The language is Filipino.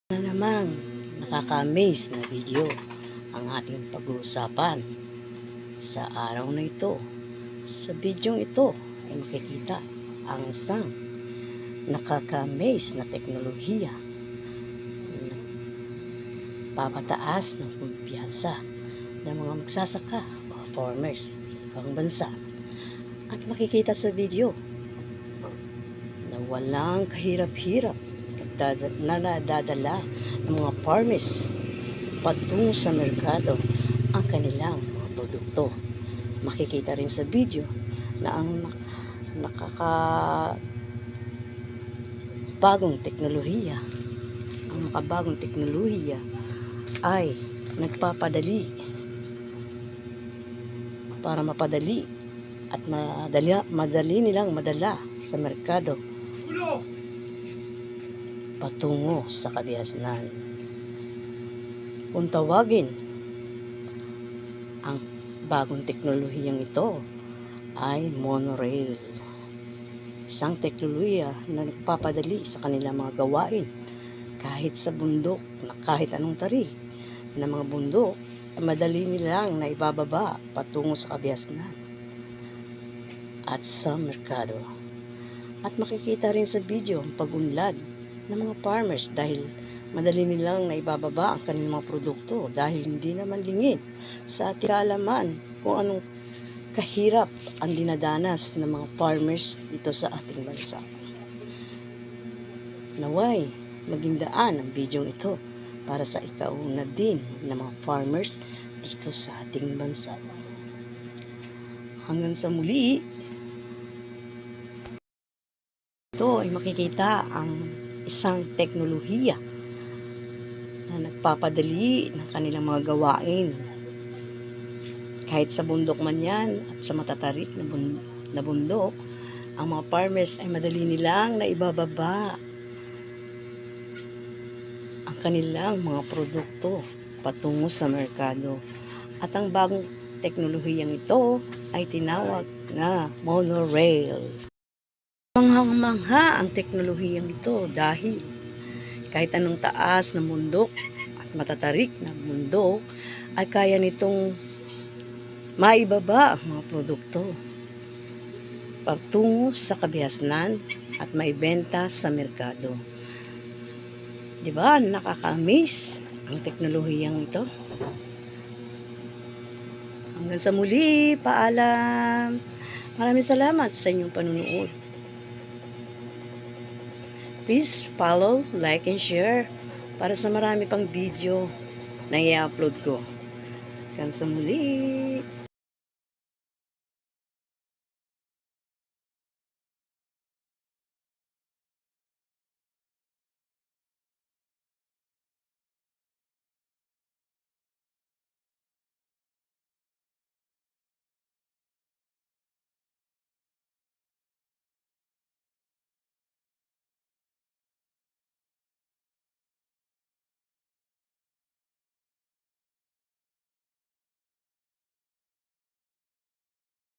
Na namang nakaka-amaze na video ang ating pag-uusapan sa araw na ito. Sa bidyong ito ay makikita ang isang nakaka-amaze na teknolohiya na papataas ng kumpiyansa ng mga magsasaka o farmers sa ibang bansa. At makikita sa video na walang kahirap-hirap na nadadala ng mga farmers patungo sa merkado ang kanilang mga produkto. Makikita rin sa video na ang makabagong teknolohiya ay nagpapadali para mapadali at madali nilang madala sa merkado patungo sa kabiasnan. Kung tawagin ang bagong teknolohiyang ito ay monorail. Isang teknolohiya na nagpapadali sa kanilang mga gawain kahit sa bundok, na kahit anong tarik na mga bundok, madali nilang naibababa patungo sa kabiasnan at sa merkado. At makikita rin sa video ang pag-unlad ng mga farmers dahil madali nilang naibababa ang kanilang mga produkto dahil hindi naman lingid sa ating kaalaman kung anong kahirap ang dinadanas ng mga farmers dito sa ating bansa. Naway, maging daan ang video ito para sa ikaunlad din ng mga farmers dito sa ating bansa. Hanggang sa muli, ito ay makikita ang isang teknolohiya na nagpapadali ng kanilang mga gawain. Kahit sa bundok man yan at sa matatarik na bundok, ang mga farmers ay madali nilang naibababa ang kanilang mga produkto patungo sa merkado. At ang bagong teknolohiyang ito ay tinawag na monorail. Manghang-mangha ang teknolohiyang ito dahil kahit anong taas na bundok at matatarik na bundok ay kaya nitong maibaba ang mga produkto patungo sa kabiasnan at maibenta sa merkado. Diba? Nakaka-amaze ang teknolohiyang ito. Hanggang sa muli, paalam. Maraming salamat sa inyong panunood. Please follow, like, and share para sa marami pang video na i-upload ko. Hanggang sa muli.